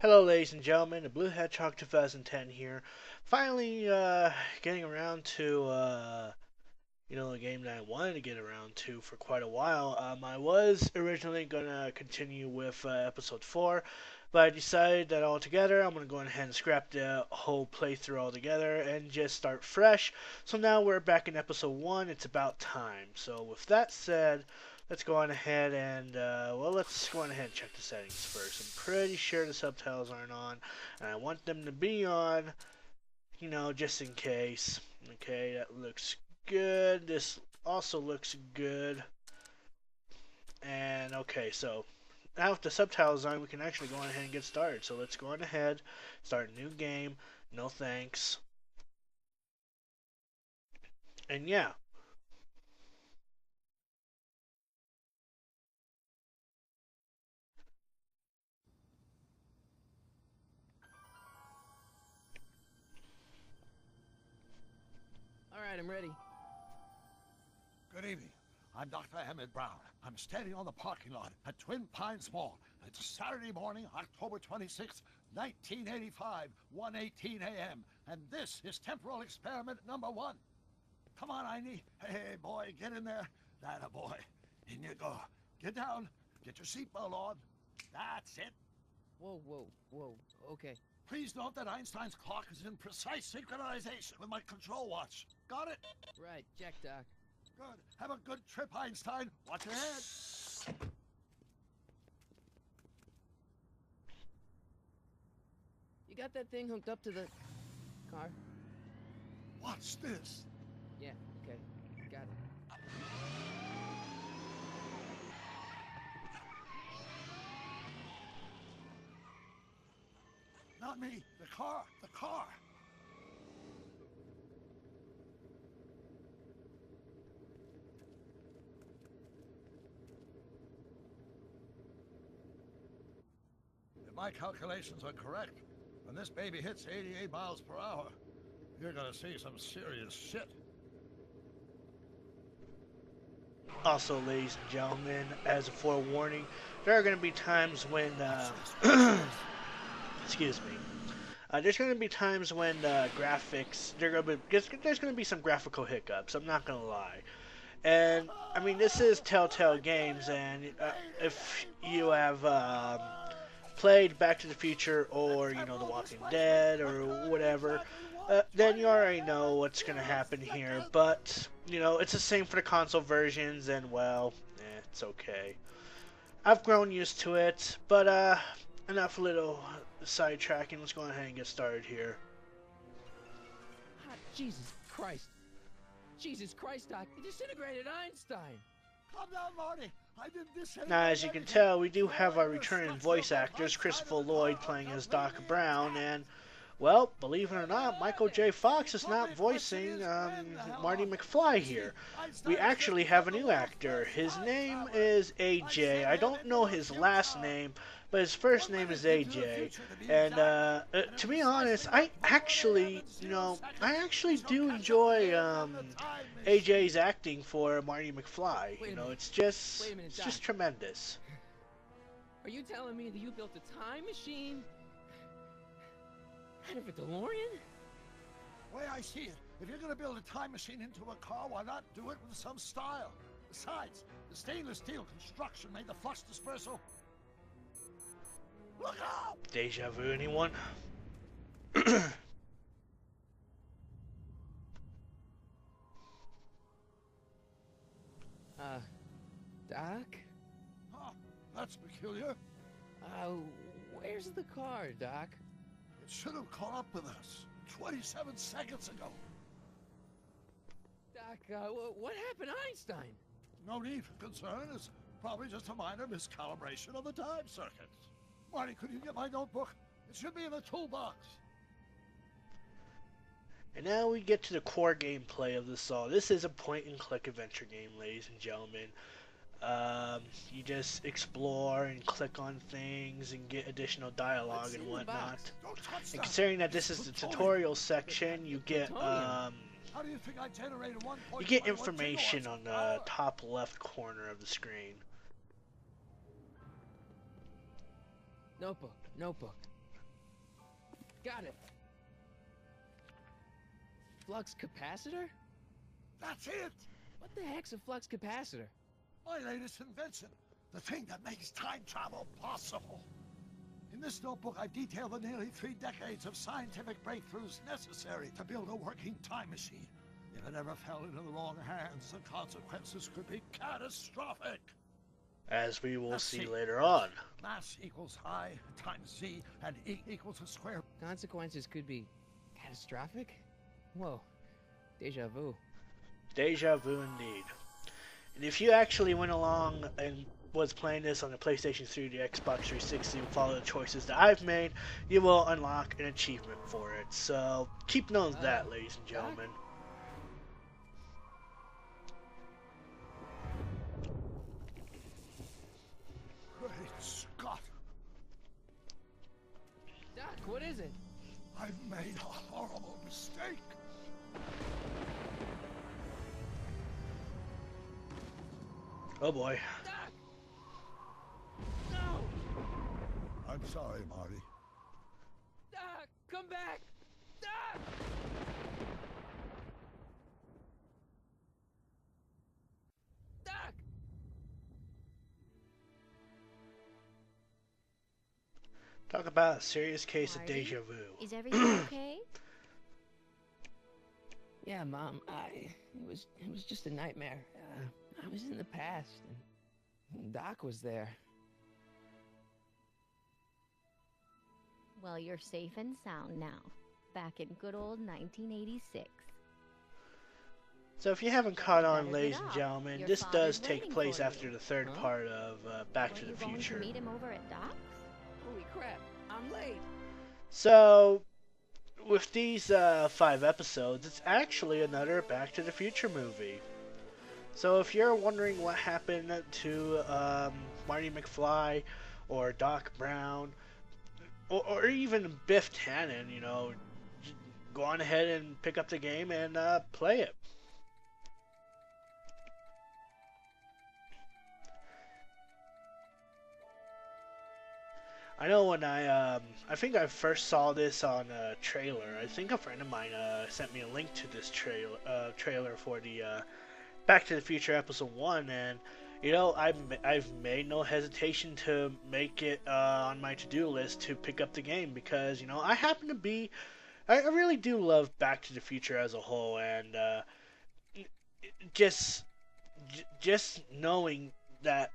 Hello, ladies and gentlemen. The Blue Hedgehog 2010 here. Finally, getting around to the game that I wanted to get around to for quite a while. I was originally gonna continue with episode 4, but I decided that altogether I'm gonna go ahead and scrap the whole playthrough altogether and just start fresh. So now we're back in episode 1. It's about time. So with that said, let's go on ahead and, let's go on ahead and check the settings first. I'm pretty sure the subtitles aren't on, and I want them to be on, just in case. Okay, that looks good. This also looks good. And, okay, so now with the subtitles on, we can actually go on ahead and get started. So let's go on ahead, start a new game. No thanks. And yeah. All right, I'm ready. Good evening. I'm Dr. Emmett Brown. I'm standing on the parking lot at Twin Pines Mall. It's Saturday morning, October 26th, 1985, 1:18 a.m. And this is temporal experiment number 1. Come on, Einie. Hey, boy, get in there. That a boy. In you go. Get down. Get your seatbelt on. That's it. Whoa, whoa, whoa. Okay. Please note that Einstein's clock is in precise synchronization with my control watch. Got it? Right, check, Doc. Good. Have a good trip, Einstein. Watch your head. You got that thing hooked up to the car? Watch this. Yeah, okay. Got it. Not me. The car. The car. If my calculations are correct, when this baby hits 88 miles per hour, you're gonna see some serious shit. Also, ladies and gentlemen, as a forewarning, there are going to be times when, excuse me, there's going to be times when graphics, there's going to be some graphical hiccups. I'm not going to lie. And I mean, this is Telltale Games, and if you have played Back to the Future or The Walking Dead or whatever, then you already know what's gonna happen here. But it's the same for the console versions, and well, it's okay. I've grown used to it, but enough little sidetracking. Let's go ahead and get started here. Ah, Jesus Christ. Jesus Christ, Doc. You disintegrated Einstein. Calm down, Marty. I didn't disintegrate Now, as you can anything. tell, we do have our returning voice actors, Christopher Lloyd playing as Doc Brown, and, well, believe it or not, Michael J. Fox is not voicing Marty McFly here. We actually have a new actor. His name is AJ. I don't know his last name, but his first name is AJ. And to be honest, I actually do enjoy AJ's acting for Marty McFly. It's just Wait a minute, it's Doc. just tremendous. Are you telling me that you built a time machine out of a DeLorean? The way I see it, if you're gonna build a time machine into a car, why not do it with some style? Besides, the stainless steel construction made the flux dispersal. Look out! Deja vu, anyone? Doc? Huh, that's peculiar. Uh, where's the car, Doc? It should have caught up with us 27 seconds ago. Doc, what happened to Einstein? No need for concern. It's probably just a minor miscalibration of the time circuits. Marty, could you get my notebook? It should be in the toolbox. And now we get to the core gameplay of this all. This is a point-and-click adventure game, ladies and gentlemen. You just explore and click on things and get additional dialogue What's and in the box? whatnot. Don't touch And that. considering that this is the tutorial section, you get How do you think I generated 1.21 you get information gigawatts on per the hour? top left corner of the screen. Notebook, notebook. Got it. Flux capacitor? That's it! What the heck's a flux capacitor? My latest invention. The thing that makes time travel possible. In this notebook, I've detailed the nearly 3 decades of scientific breakthroughs necessary to build a working time machine. If it ever fell into the wrong hands, the consequences could be catastrophic. As we will Let's see see. later on. Mass equals I times Z, and E equals the square. Consequences could be catastrophic? Whoa. Deja vu. Deja vu indeed. And if you actually went along and was playing this on the PlayStation 3, the Xbox 360, and follow the choices that I've made, you will unlock an achievement for it. So keep note of that, ladies and gentlemen. Great Scott! Doc, what is it? I've made a horrible mistake. Oh boy. Doc! No! I'm sorry, Marty. Doc, come back! Doc! Doc! Talk about a serious case Marty? of deja vu. Is everything okay? Yeah, Mom, it was just a nightmare. I was in the past, and Doc was there. Well, you're safe and sound now. Back in good old 1986. So if you haven't caught on, Better ladies get and off. gentlemen, Your this does father's take waiting place for after you. the third Huh? part of Back to Were the you going Future. to meet him over at Doc's? Holy crap, I'm late. So, with these 5 episodes, it's actually another Back to the Future movie. So if you're wondering what happened to Marty McFly or Doc Brown or even Biff Tannen, you know, go on ahead and pick up the game and play it. I know when I think I first saw this on a trailer. I think a friend of mine sent me a link to this trailer for the Back to the Future Episode 1, and you know, I've made no hesitation to make it on my to-do list to pick up the game because, you know, I really do love Back to the Future as a whole, and just knowing that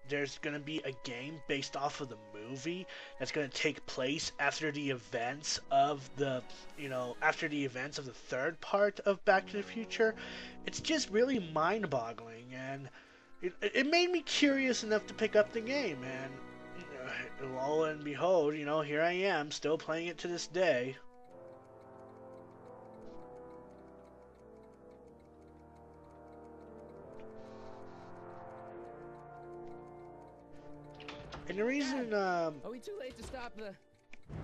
there's going to be a game based off of the movie that's going to take place after the events of the third part of Back to the Future. It's just really mind-boggling, and it made me curious enough to pick up the game, and lo and behold, you know, here I am still playing it to this day. And the reason, Are we too late to stop the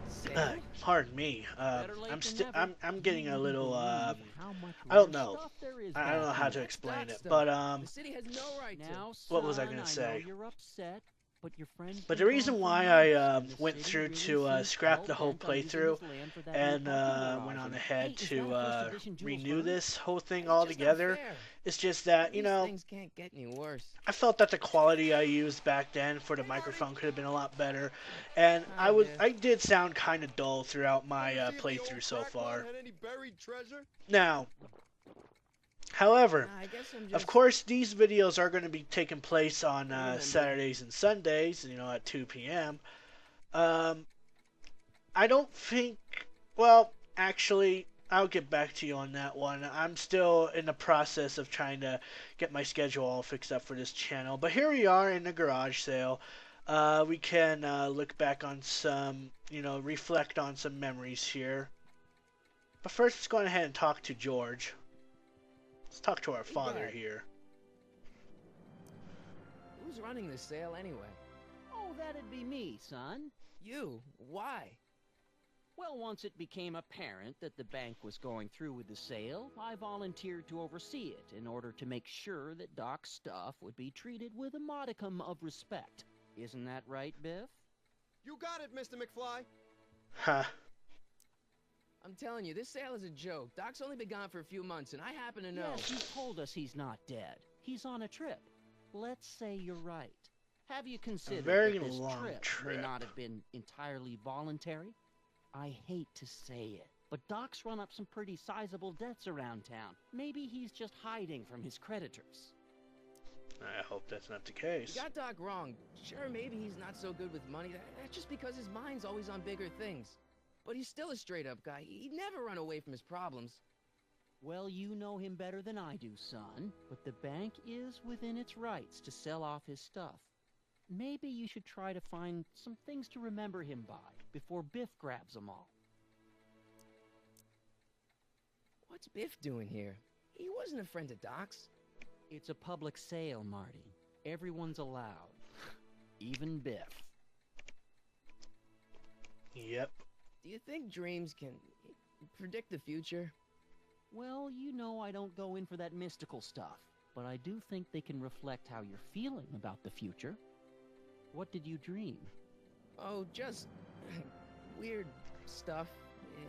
sale? pardon me, Better late than never. I'm getting a little, How much I don't more know. stuff there is I don't know back how here. to explain Doc it, stuff. but The city has no right Now, What was I son, gonna know say? you're upset, but your friend But been the reason gone for why months, I and the went city through really to seems scrap the whole hell-bent on using playthrough this land for that and new parking went garage. on And, ahead hey, is to that a first edition Jules renew Verne? this whole thing It's just not altogether, fair. it's just that, you These know, things can't get any worse. I felt that the quality I used back then for the microphone could have been a lot better, and I did sound kind of dull throughout my playthrough so far. Now, however, Nah, I guess I'm just... of course, these videos are going to be taking place on Saturdays and Sundays, you know, at 2 p.m. I don't think... Well, actually, I'll get back to you on that one. I'm still in the process of trying to get my schedule all fixed up for this channel. But here we are in the garage sale. We can look back on some, you know, reflect on some memories here. But first, let's go ahead and talk to George. Let's talk to our father Dad. here. Who's running this sale anyway? Oh, that'd be me, son. You. Why? Well, once it became apparent that the bank was going through with the sale, I volunteered to oversee it in order to make sure that Doc's stuff would be treated with a modicum of respect. Isn't that right, Biff? You got it, Mr. McFly. Huh. I'm telling you, this sale is a joke. Doc's only been gone for a few months, and I happen to know. Yes, he told us he's not dead. He's on a trip. Let's say you're right. Have you considered very that this long may trip. not have been entirely voluntary? I hate to say it, but Doc's run up some pretty sizable debts around town. Maybe he's just hiding from his creditors. I hope that's not the case. You got Doc wrong. Sure, maybe he's not so good with money. That's just because his mind's always on bigger things. But he's still a straight-up guy. He'd never run away from his problems. Well, you know him better than I do, son. But the bank is within its rights to sell off his stuff. Maybe you should try to find some things to remember him by before Biff grabs them all. What's Biff doing here? He wasn't a friend of Doc's. It's a public sale, Marty. Everyone's allowed. Even Biff. Yep. Do you think dreams can predict the future? Well, you know I don't go in for that mystical stuff, but I do think they can reflect how you're feeling about the future. What did you dream? Oh, just weird stuff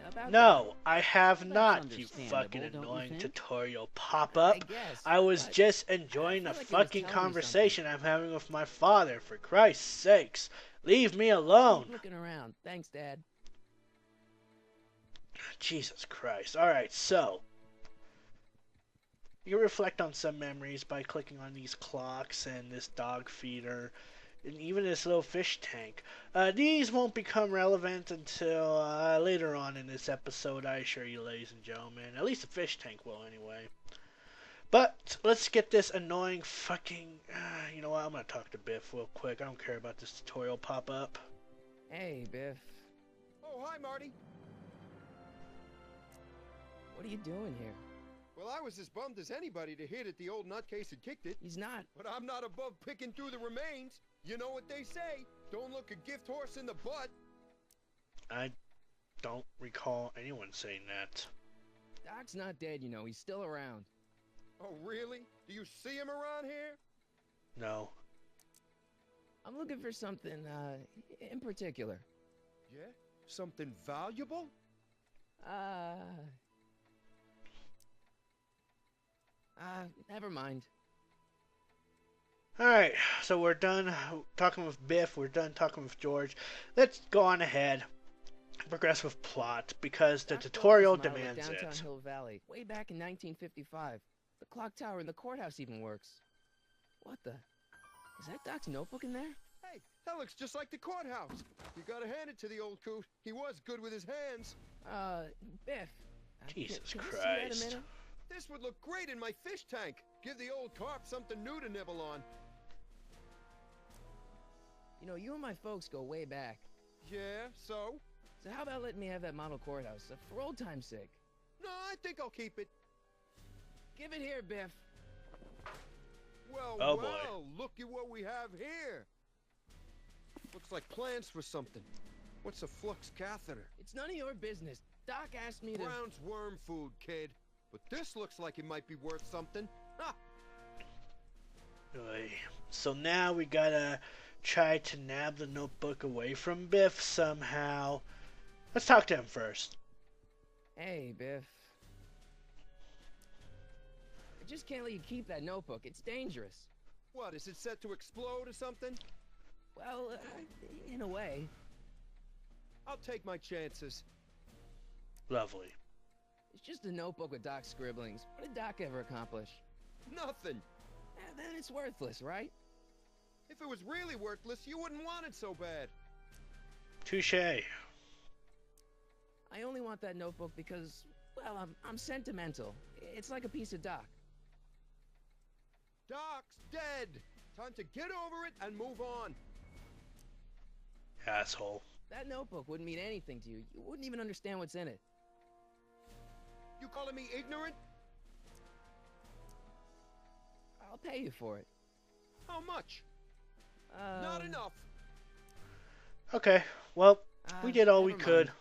about. No, I have That's not, you understandable, fucking don't you annoying think? tutorial pop-up. I guess, I was but just enjoying I the feel like he was fucking telling me conversation I'm having with my father, for Christ's sakes. Leave me alone. Keep looking around. Thanks, Dad. Jesus Christ. Alright, so. You can reflect on some memories by clicking on these clocks and this dog feeder and even this little fish tank. These won't become relevant until later on in this episode, I assure you, ladies and gentlemen. At least the fish tank will, anyway. But let's get this annoying fucking... you know what? I'm going to talk to Biff real quick. I don't care about this tutorial pop-up. Hey, Biff. Oh, hi, Marty. What are you doing here? Well, I was as bummed as anybody to hear that the old nutcase had kicked it. He's not. But I'm not above picking through the remains. You know what they say. Don't look a gift horse in the butt. I don't recall anyone saying that. Doc's not dead, you know. He's still around. Oh, really? Do you see him around here? No. I'm looking for something, in particular. Yeah? Something valuable? Never mind. Alright, so we're done talking with Biff, we're done talking with George. Let's go on ahead and progress with plot, because the Doc built tutorial this model at demands Downtown it. Hill Valley, way back in 1955. The clock tower in the courthouse even works. What the? Is that Doc's notebook in there? Hey, that looks just like the courthouse. You gotta hand it to the old coot. He was good with his hands. Biff. Jesus can you see that a Christ. minute? This would look great in my fish tank. Give the old carp something new to nibble on. You know, you and my folks go way back. Yeah, so? So how about letting me have that model courthouse, for old time's sake? No, I think I'll keep it. Give it here, Biff. Well, Oh, well, look at what we have here. Looks like plans for something. What's a flux catheter? It's none of your business. Doc asked me to... Brown's worm food, kid. But this looks like it might be worth something. Ha! Oy. So now we gotta try to nab the notebook away from Biff somehow. Let's talk to him first. Hey, Biff. I just can't let you keep that notebook. It's dangerous. What, is it set to explode or something? Well, in a way. I'll take my chances. Lovely. It's just a notebook with Doc's scribblings. What did Doc ever accomplish? Nothing. Then it's worthless, right? If it was really worthless, you wouldn't want it so bad. Touche. I only want that notebook because, well, I'm sentimental. It's like a piece of Doc. Doc's dead. Time to get over it and move on. Asshole. That notebook wouldn't mean anything to you. You wouldn't even understand what's in it. You calling me ignorant? I'll pay you for it. How much? Not enough. Okay, well, we did all we never could. mind.